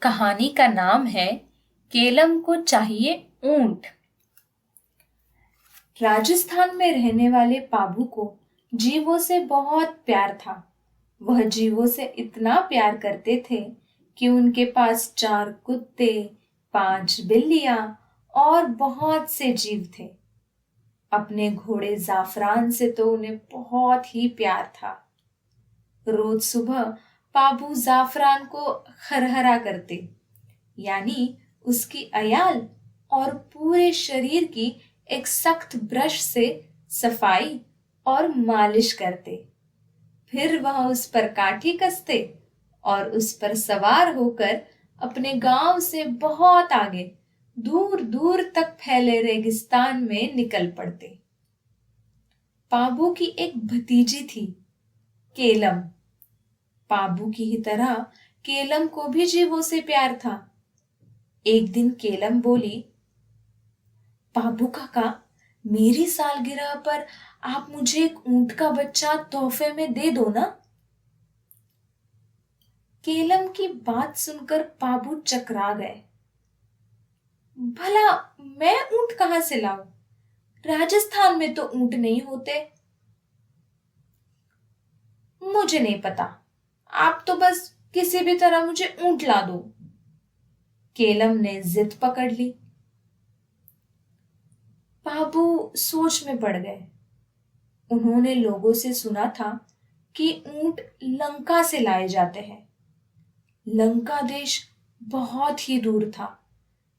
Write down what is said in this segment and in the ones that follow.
कहानी का नाम है केलम को चाहिए ऊंट। राजस्थान में रहने वाले पाबू को जीवों से बहुत प्यार था। वह जीवों से इतना प्यार करते थे कि उनके पास 4 कुत्ते, 5 बिल्लियां और बहुत से जीव थे। अपने घोड़े जाफरान से तो उन्हें बहुत ही प्यार था। रोज सुबह पाबू जाफरान को खरहरा करते, यानी उसकी अयाल और पूरे शरीर की एक सख्त ब्रश से सफाई और मालिश करते। फिर वह उस पर काठी कसते और उस पर सवार होकर अपने गांव से बहुत आगे दूर दूर तक फैले रेगिस्तान में निकल पड़ते। पाबू की एक भतीजी थी, केलम। पाबू की ही तरह केलम को भी जीवों से प्यार था। एक दिन केलम बोली, पाबू काका, मेरी सालगिरह पर आप मुझे एक ऊंट का बच्चा तोहफे में दे दो ना। केलम की बात सुनकर पाबू चकरा गए। भला मैं ऊंट कहां से लाऊं? राजस्थान में तो ऊंट नहीं होते। मुझे नहीं पता, आप तो बस किसी भी तरह मुझे ऊंट ला दो। केलम ने जिद पकड़ ली। पाबू सोच में पड़ गए। उन्होंने लोगों से सुना था कि ऊंट लंका से लाए जाते हैं। लंका देश बहुत ही दूर था,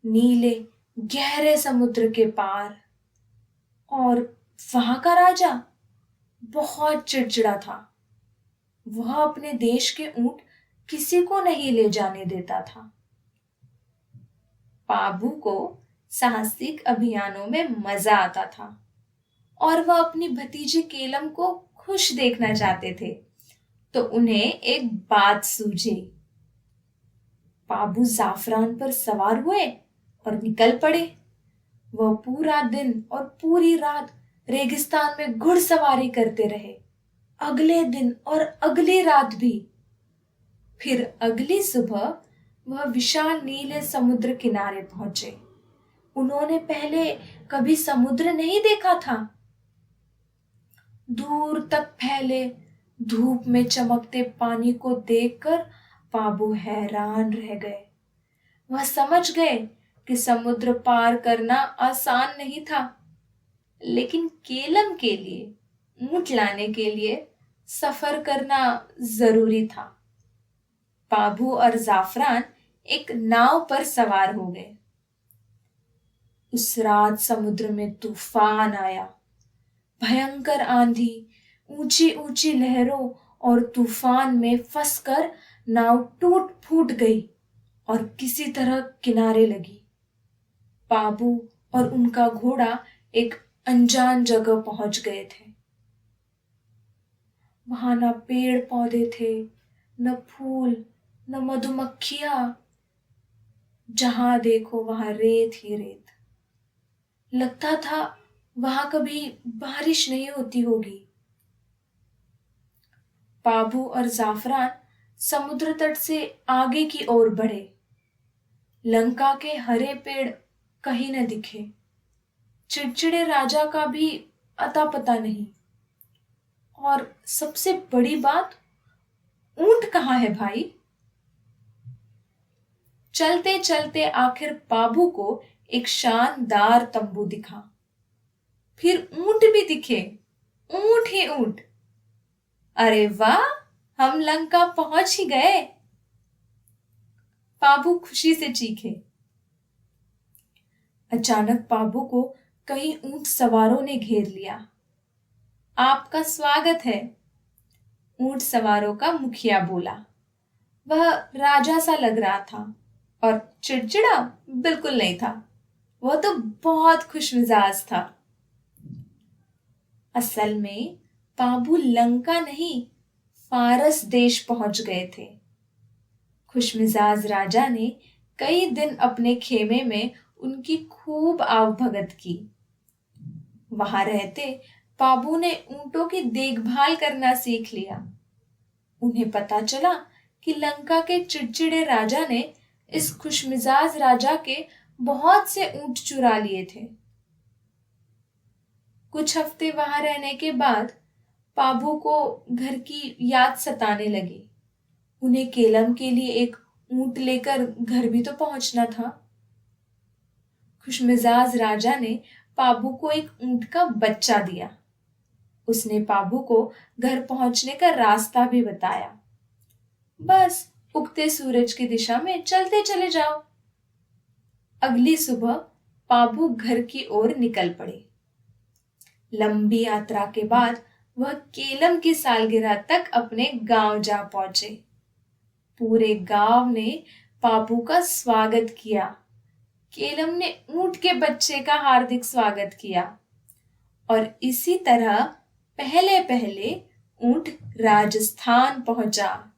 नीले गहरे समुद्र के पार। और वहां का राजा बहुत चिड़चिड़ा था। वह अपने देश के ऊंट किसी को नहीं ले जाने देता था। पाबू को साहसिक अभियानों में मजा आता था और वह अपनी भतीजी केलम को खुश देखना चाहते थे, तो उन्हें एक बात सूझी। पाबू जाफरान पर सवार हुए और निकल पड़े। वह पूरा दिन और पूरी रात रेगिस्तान में घुड़सवारी करते रहे, अगले दिन और अगली रात भी। फिर अगली सुबह वह विशाल नीले समुद्र किनारे पहुंचे। उन्होंने पहले कभी समुद्र नहीं देखा था। दूर तक फैले धूप में चमकते पानी को देखकर पाबू हैरान रह गए। वह समझ गए कि समुद्र पार करना आसान नहीं था, लेकिन केलम के लिए ऊंट लाने के लिए सफर करना जरूरी था। पाबू और जाफरान एक नाव पर सवार हो गए। उस रात समुद्र में तूफान आया। भयंकर आंधी, ऊंची ऊंची लहरों और तूफान में फंसकर नाव टूट फूट गई और किसी तरह किनारे लगी। पाबू और उनका घोड़ा एक अनजान जगह पहुंच गए थे। वहां न पेड़ पौधे थे, न फूल, न मधुमक्खियां। जहां देखो वहां रेत ही रेत। लगता था वहां कभी बारिश नहीं होती होगी। पाबू और जाफरान समुद्र तट से आगे की ओर बढ़े। लंका के हरे पेड़ कहीं न दिखे। चिड़चिड़े राजा का भी अता पता नहीं। और सबसे बड़ी बात, ऊंट कहाँ है भाई? चलते चलते आखिर पाबू को एक शानदार तंबू दिखा। फिर ऊंट भी दिखे, ऊंट ही ऊंट। अरे वाह, हम लंका पहुंच ही गए। पाबू खुशी से चीखे। अचानक पाबू को कई ऊंट सवारों ने घेर लिया। आपका स्वागत है, ऊंट सवारों का मुखिया बोला। वह राजा सा लग रहा था और चिड़चिड़ा बिल्कुल नहीं था। वह तो बहुत खुशमिजाज था। असल में पाबू लंका नहीं, फारस देश पहुंच गए थे। खुशमिजाज राजा ने कई दिन अपने खेमे में उनकी खूब आवभगत की। वहां रहते पाबू ने ऊंटों की देखभाल करना सीख लिया। उन्हें पता चला कि लंका के चिड़चिड़े राजा ने इस खुशमिजाज राजा के बहुत से ऊंट चुरा लिए थे। कुछ हफ्ते वहां रहने के बाद पाभू को घर की याद सताने लगी। उन्हें केलम के लिए एक ऊंट लेकर घर भी तो पहुंचना था। खुशमिजाज राजा ने पाभू को एक ऊंट का बच्चा दिया। उसने पाभू को घर पहुंचने का रास्ता भी बताया। बस उगते सूरज की दिशा में चलते चले जाओ। अगली सुबह पाभू घर की ओर निकल पड़े। लंबी यात्रा के बाद वह केलम की सालगिरह तक अपने गांव जा पहुंचे। पूरे गांव ने पाभू का स्वागत किया। केलम ने ऊंट के बच्चे का हार्दिक स्वागत किया और इसी तरह पहले पहले ऊंट राजस्थान पहुंचा।